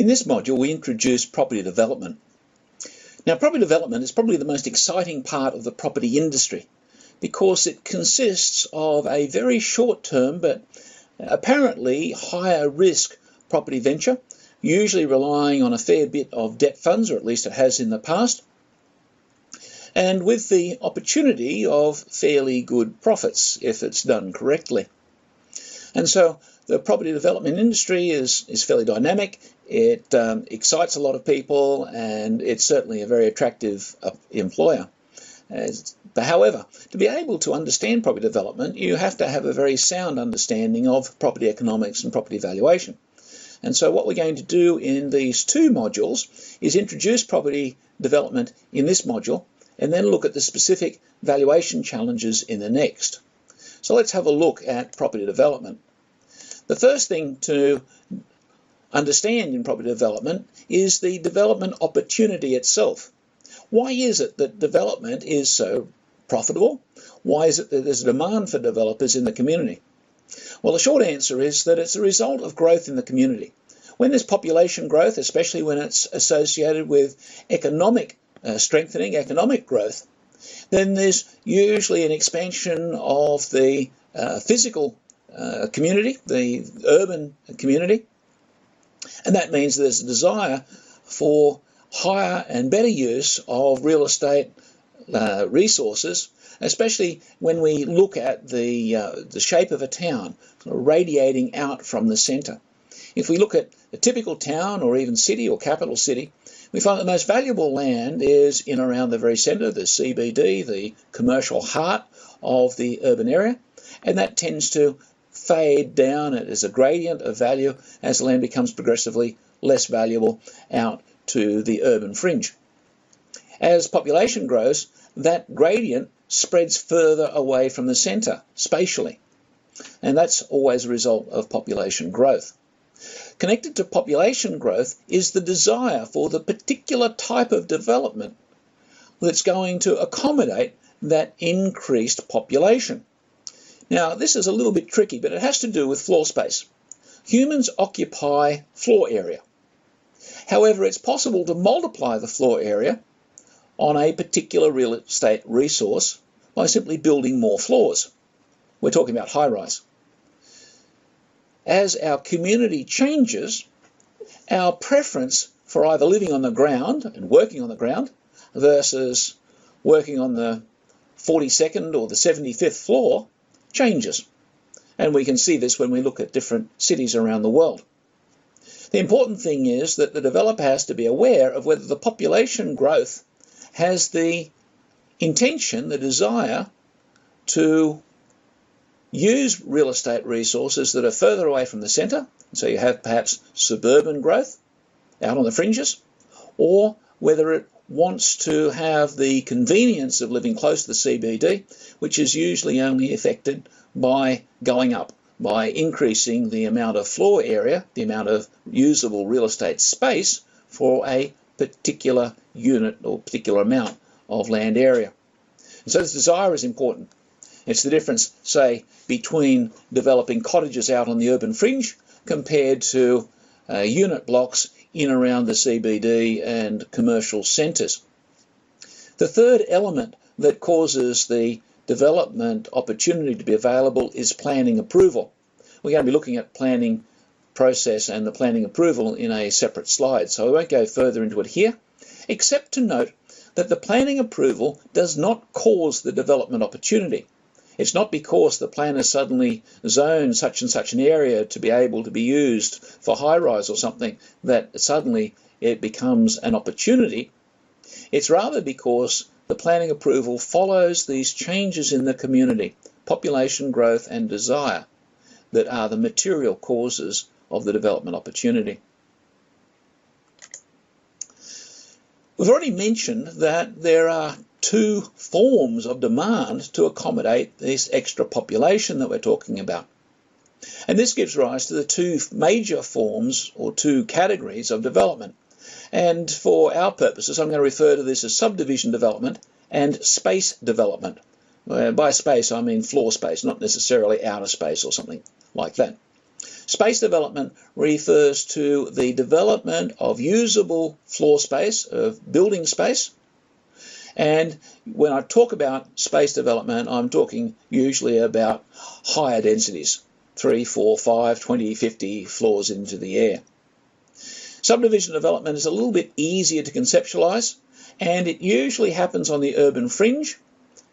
In this module, we introduce property development. Now, property development is probably the most exciting part of the property industry because it consists of a very short-term but apparently higher risk property venture, usually relying on a fair bit of debt funds, or at least it has in the past, and with the opportunity of fairly good profits if it's done correctly. And so the property development industry is fairly dynamic. It excites a lot of people, and it's certainly a very attractive employer. However, to be able to understand property development, you have to have a very sound understanding of property economics and property valuation. And so what we're going to do in these two modules is introduce property development in this module and then look at the specific valuation challenges in the next. So let's have a look at property development. The first thing to understand in property development is the development opportunity itself. Why is it that development is so profitable? Why is it that there's a demand for developers in the community? Well, the short answer is that it's a result of growth in the community. When there's population growth, especially when it's associated with economic strengthening, economic growth, then there's usually an expansion of the physical community, the urban community, and that means there's a desire for higher and better use of real estate resources, especially when we look at the shape of a town radiating out from the centre. If we look at a typical town or even city or capital city, we find the most valuable land is in around the very centre, the CBD, the commercial heart of the urban area, and that tends to fade down as a gradient of value as the land becomes progressively less valuable out to the urban fringe. As population grows, that gradient spreads further away from the centre spatially, and that's always a result of population growth. Connected to population growth is the desire for the particular type of development that's going to accommodate that increased population. Now, this is a little bit tricky, but it has to do with floor space. Humans occupy floor area. However, it's possible to multiply the floor area on a particular real estate resource by simply building more floors. We're talking about high-rise. As our community changes, our preference for either living on the ground and working on the ground versus working on the 42nd or the 75th floor changes. And we can see this when we look at different cities around the world. The important thing is that the developer has to be aware of whether the population growth has the intention, the desire to use real estate resources that are further away from the centre, so you have perhaps suburban growth out on the fringes, or whether it wants to have the convenience of living close to the CBD, which is usually only affected by going up, by increasing the amount of floor area, the amount of usable real estate space for a particular unit or particular amount of land area. And so this desire is important. It's the difference, say, between developing cottages out on the urban fringe compared to unit blocks in around the CBD and commercial centres. The third element that causes the development opportunity to be available is planning approval. We're going to be looking at planning process and the planning approval in a separate slide, so I won't go further into it here, except to note that the planning approval does not cause the development opportunity. It's not because the planner suddenly zoned such and such an area to be able to be used for high-rise or something that suddenly it becomes an opportunity. It's rather because the planning approval follows these changes in the community, population growth and desire, that are the material causes of the development opportunity. We've already mentioned that there are two forms of demand to accommodate this extra population that we're talking about. And this gives rise to the two major forms or two categories of development. And for our purposes, I'm going to refer to this as subdivision development and space development. By space, I mean floor space, not necessarily outer space or something like that. Space development refers to the development of usable floor space, of building space. And when I talk about space development, I'm talking usually about higher densities, 3, 4, 5, 20, 50 floors into the air. Subdivision development is a little bit easier to conceptualize, and it usually happens on the urban fringe.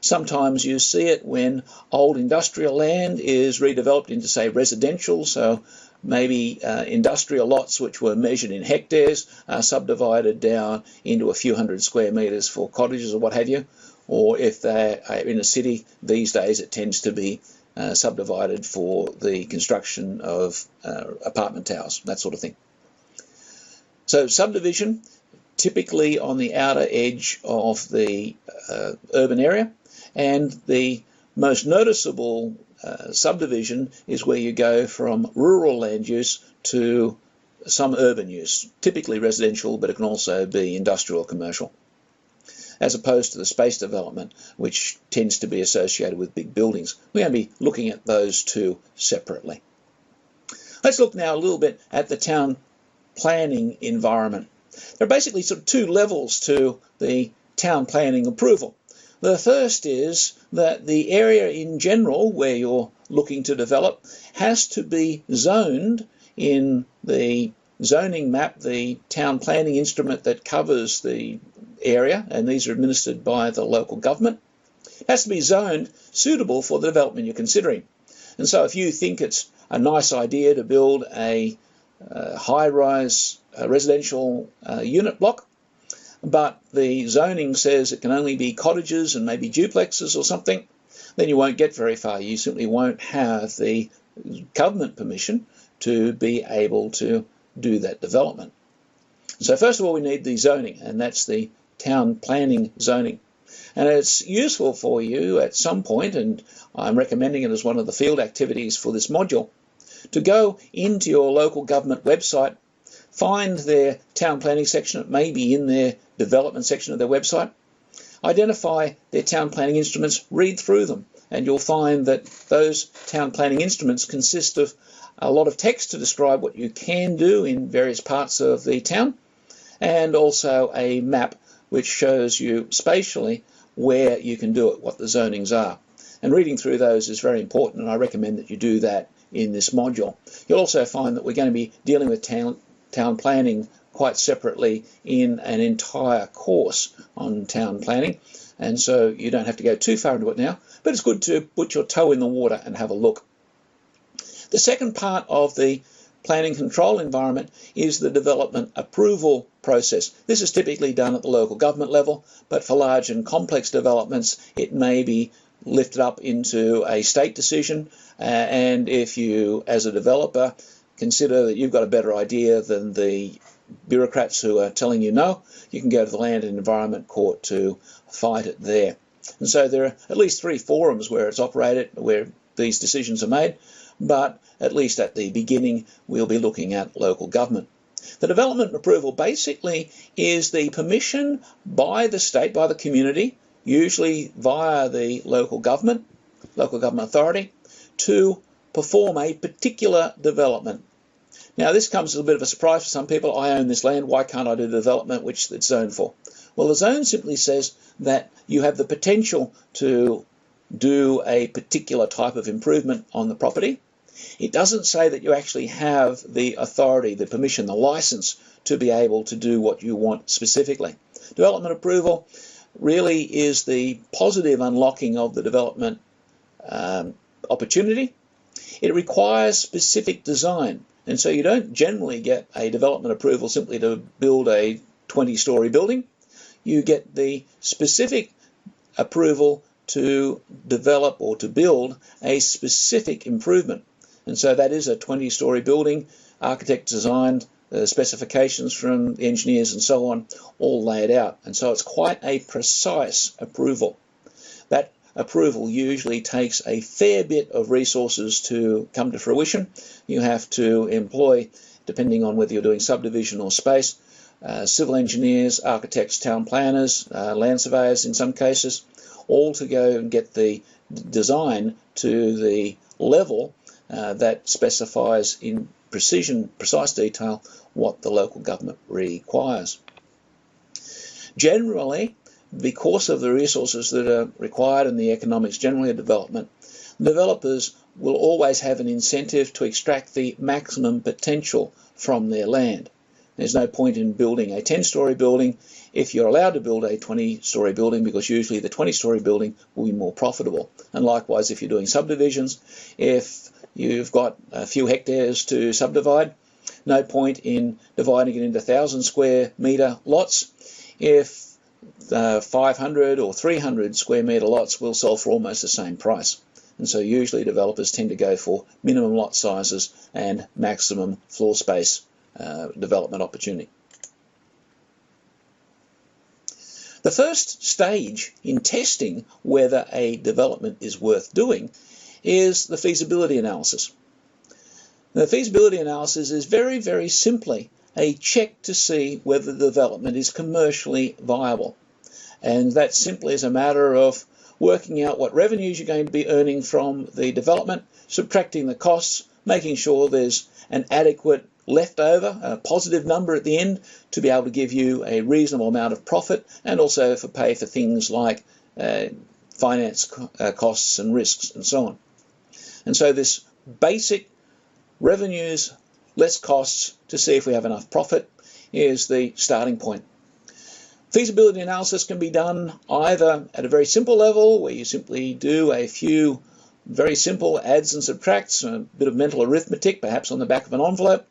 Sometimes you see it when old industrial land is redeveloped into, say, residential, so maybe industrial lots which were measured in hectares are subdivided down into a few hundred square metres for cottages or what have you. Or if they're in a city these days, it tends to be subdivided for the construction of apartment towers, that sort of thing. So subdivision, typically on the outer edge of the urban area, and the most noticeable subdivision is where you go from rural land use to some urban use, typically residential, but it can also be industrial or commercial, as opposed to the space development, which tends to be associated with big buildings. We're going to be looking at those two separately. Let's look now a little bit at the town planning environment. There are basically sort of two levels to the town planning approval. The first is that the area in general where you're looking to develop has to be zoned in the zoning map, the town planning instrument that covers the area, and these are administered by the local government. It has to be zoned suitable for the development you're considering. And so if you think it's a nice idea to build a high-rise residential unit block, but the zoning says it can only be cottages and maybe duplexes or something, then you won't get very far. You simply won't have the government permission to be able to do that development. So first of all, we need the zoning, and that's the town planning zoning. And it's useful for you at some point, and I'm recommending it as one of the field activities for this module, to go into your local government website, find their town planning section. It may be in their development section of their website. Identify their town planning instruments, read through them, and you'll find that those town planning instruments consist of a lot of text to describe what you can do in various parts of the town, and also a map which shows you spatially where you can do it, what the zonings are. And reading through those is very important, and I recommend that you do that in this module. You'll also find that we're going to be dealing with town planning quite separately in an entire course on town planning, and so you don't have to go too far into it now, but it's good to put your toe in the water and have a look. The second part of the planning control environment is the development approval process. This is typically done at the local government level, but for large and complex developments it may be lifted up into a state decision, and if you as a developer consider that you've got a better idea than the bureaucrats who are telling you no, you can go to the Land and Environment Court to fight it there. And so there are at least 3 forums where it's operated, where these decisions are made, but at least at the beginning we'll be looking at local government. The development approval basically is the permission by the state, by the community, usually via the local government authority, to perform a particular development. Now this comes as a bit of a surprise for some people. I own this land, why can't I do the development which it's zoned for? Well, the zone simply says that you have the potential to do a particular type of improvement on the property. It doesn't say that you actually have the authority, the permission, the license to be able to do what you want specifically. Development approval really is the positive unlocking of the development opportunity. It requires specific design, and so you don't generally get a development approval simply to build a 20-story building. You get the specific approval to develop or to build a specific improvement. And so that is a 20-story building, architect designed, specifications from the engineers and so on, all laid out. And so it's quite a precise approval. That approval usually takes a fair bit of resources to come to fruition. You have to employ, depending on whether you're doing subdivision or space, civil engineers, architects, town planners, land surveyors in some cases, all to go and get the design to the level that specifies in precise detail what the local government requires. Generally, because of the resources that are required and the economics generally of development, developers will always have an incentive to extract the maximum potential from their land. There's no point in building a 10-story building if you're allowed to build a 20-story building, because usually the 20-story building will be more profitable. And likewise, if you're doing subdivisions, if you've got a few hectares to subdivide, no point in dividing it into 1,000 square metre lots if 500 or 300 square metre lots will sell for almost the same price. And so usually developers tend to go for minimum lot sizes and maximum floor space development opportunity. The first stage in testing whether a development is worth doing is the feasibility analysis. The feasibility analysis is very, very simply a check to see whether the development is commercially viable. And that simply is a matter of working out what revenues you're going to be earning from the development, subtracting the costs, making sure there's an adequate leftover, a positive number at the end, to be able to give you a reasonable amount of profit, and also for pay for things like finance costs and risks and so on. And so this basic revenues less costs to see if we have enough profit is the starting point. Feasibility analysis can be done either at a very simple level, where you simply do a few very simple adds and subtracts, a bit of mental arithmetic, perhaps on the back of an envelope,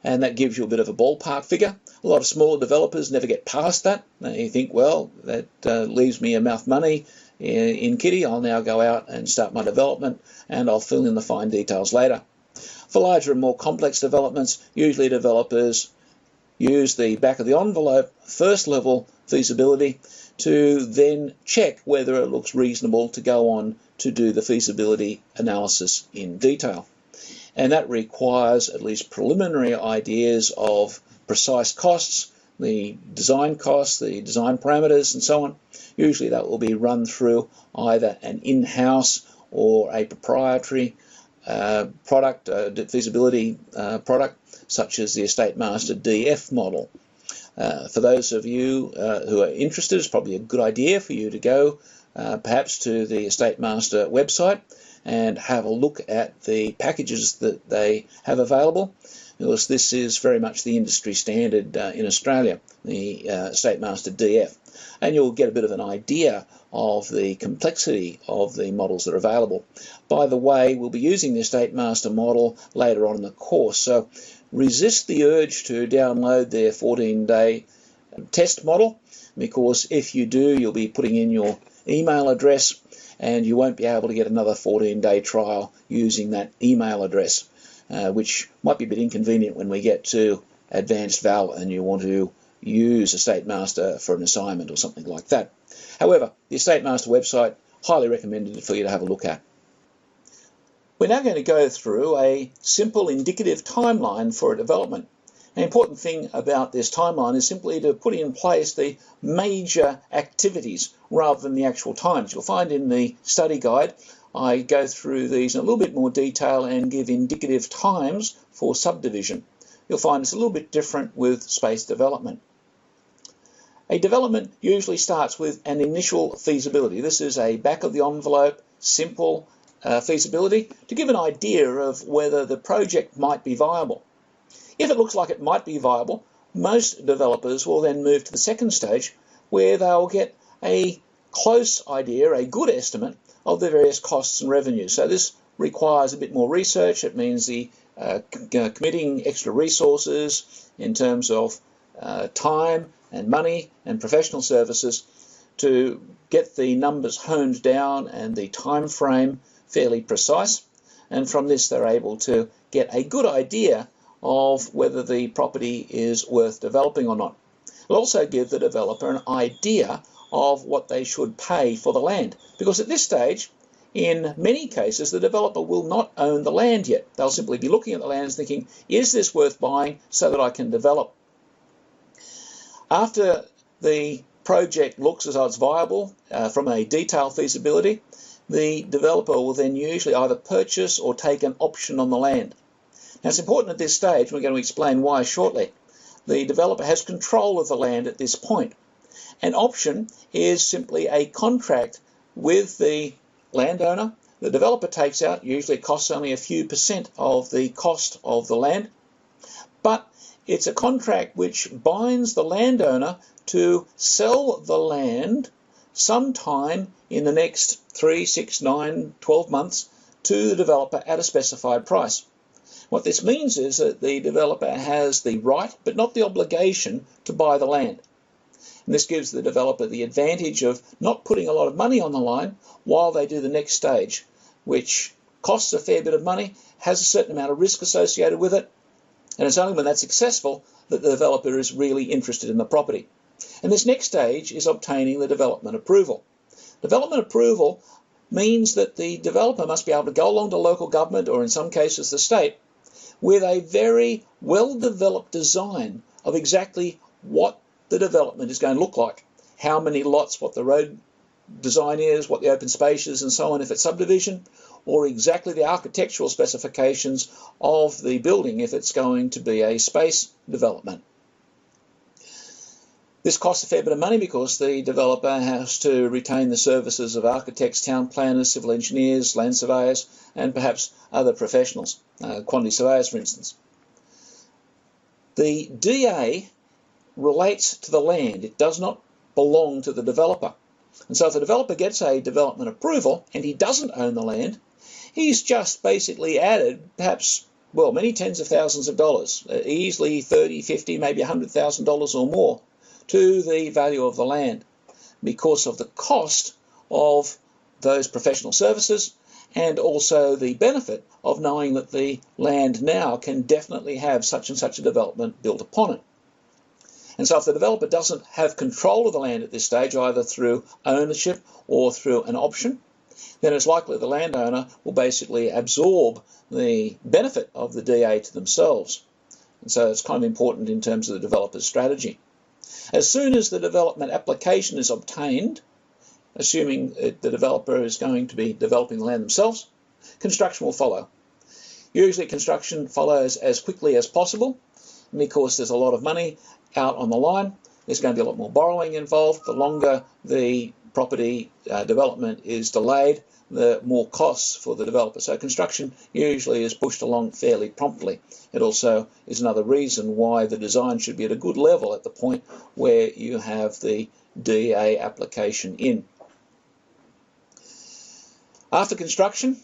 and that gives you a bit of a ballpark figure. A lot of smaller developers never get past that. They think, well, that leaves me enough money in kitty. I'll now go out and start my development, and I'll fill in the fine details later. For larger and more complex developments, usually developers use the back of the envelope first level feasibility to then check whether it looks reasonable to go on to do the feasibility analysis in detail. And that requires at least preliminary ideas of precise costs, the design costs, the design parameters, and so on. Usually that will be run through either an in-house or a proprietary product, feasibility product, such as the Estate Master DF model. For those of you who are interested, it's probably a good idea for you to go perhaps to the Estate Master website and have a look at the packages that they have available, because this is very much the industry standard in Australia, the Estate Master DF. And you'll get a bit of an idea of the complexity of the models that are available. By the way, we'll be using the Estate Master model later on in the course, so resist the urge to download their 14-day test model, because if you do, you'll be putting in your email address and you won't be able to get another 14-day trial using that email address, which might be a bit inconvenient when we get to advanced val and you want to use Estate Master for an assignment or something like that. However, the Estate Master website, highly recommended for you to have a look at. We're now going to go through a simple indicative timeline for a development. An important thing about this timeline is simply to put in place the major activities rather than the actual times. You'll find in the study guide I go through these in a little bit more detail and give indicative times for subdivision. You'll find it's a little bit different with space development. A development usually starts with an initial feasibility. This is a back of the envelope, simple feasibility to give an idea of whether the project might be viable. If it looks like it might be viable, most developers will then move to the second stage, where they'll get a close idea, a good estimate of the various costs and revenues. So this requires a bit more research. It means the committing extra resources in terms of time and money and professional services to get the numbers honed down and the time frame fairly precise. And from this, they're able to get a good idea of whether the property is worth developing or not. It'll also give the developer an idea of what they should pay for the land, because at this stage, in many cases, the developer will not own the land yet. They'll simply be looking at the land and thinking, is this worth buying so that I can develop? After the project looks as though it's viable from a detailed feasibility, the developer will then usually either purchase or take an option on the land. Now it's important at this stage, and we're going to explain why shortly. The developer has control of the land at this point. An option is simply a contract with the landowner. The developer takes out, usually it costs only a few % of the cost of the land, but it's a contract which binds the landowner to sell the land sometime in the next 3, 6, 9, 12 months to the developer at a specified price. What this means is that the developer has the right, but not the obligation, to buy the land. And this gives the developer the advantage of not putting a lot of money on the line while they do the next stage, which costs a fair bit of money, has a certain amount of risk associated with it, and it's only when that's successful that the developer is really interested in the property. And this next stage is obtaining the development approval. Development approval means that the developer must be able to go along to local government, or in some cases the state, with a very well-developed design of exactly what the development is going to look like. How many lots, what the road design is, what the open space is, and so on if it's subdivision, or exactly the architectural specifications of the building if it's going to be a space development. This costs a fair bit of money because the developer has to retain the services of architects, town planners, civil engineers, land surveyors, and perhaps other professionals, quantity surveyors for instance. The DA relates to the land. It does not belong to the developer. And so if the developer gets a development approval and he doesn't own the land, he's just basically added perhaps, well, many tens of thousands of dollars, easily 30, 50, maybe $100,000 or more to the value of the land because of the cost of those professional services and also the benefit of knowing that the land now can definitely have such and such a development built upon it. And so if the developer doesn't have control of the land at this stage, either through ownership or through an option, then it's likely the landowner will basically absorb the benefit of the DA to themselves. And so it's kind of important in terms of the developer's strategy. As soon as the development application is obtained, assuming the developer is going to be developing the land themselves, construction will follow. Usually construction follows as quickly as possible because there's a lot of money out on the line. There's going to be a lot more borrowing involved. The longer the property development is delayed, the more costs for the developer. So construction usually is pushed along fairly promptly. It also is another reason why the design should be at a good level at the point where you have the DA application in. After construction,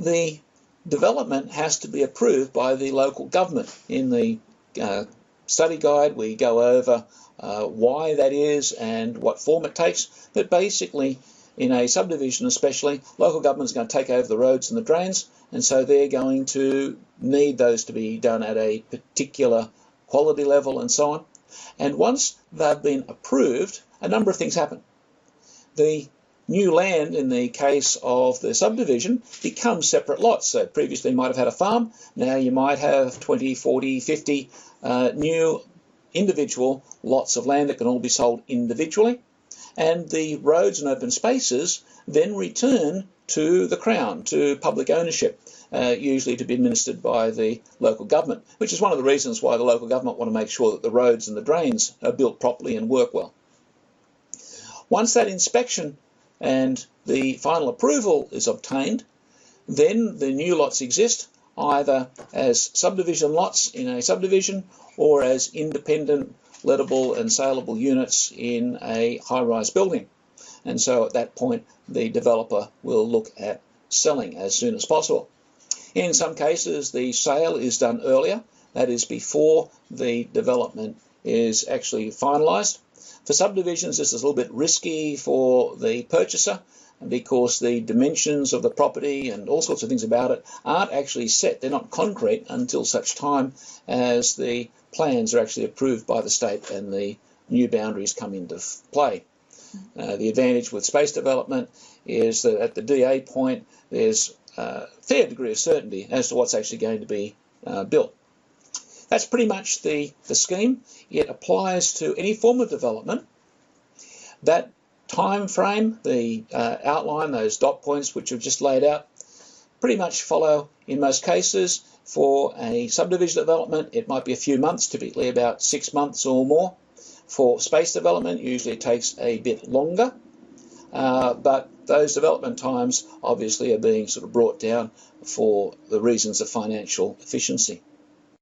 the development has to be approved by the local government. In the study guide we go over why that is and what form it takes, but basically in a subdivision especially, local government is going to take over the roads and the drains, and so they're going to need those to be done at a particular quality level and so on. And once they've been approved, a number of things happen. The new land, in the case of the subdivision, becomes separate lots. So previously you might have had a farm, now you might have 20, 40, 50 new individual lots of land that can all be sold individually. And the roads and open spaces then return to the Crown, to public ownership, usually to be administered by the local government, which is one of the reasons why the local government want to make sure that the roads and the drains are built properly and work well. Once that inspection and the final approval is obtained, then the new lots exist either as subdivision lots in a subdivision or as independent lettable and saleable units in a high-rise building. And so at that point the developer will look at selling as soon as possible. In some cases the sale is done earlier, that is before the development is actually finalised. For subdivisions this is a little bit risky for the purchaser because the dimensions of the property and all sorts of things about it aren't actually set. They're not concrete until such time as the plans are actually approved by the state and the new boundaries come into play. The advantage with space development is that at the DA point there's a fair degree of certainty as to what's actually going to be built. That's pretty much the scheme. It applies to any form of development that time frame, the outline, those dot points which I've just laid out, pretty much follow in most cases. For a subdivision development, it might be a few months, typically about 6 months or more. For space development, usually it takes a bit longer, but those development times obviously are being sort of brought down for the reasons of financial efficiency.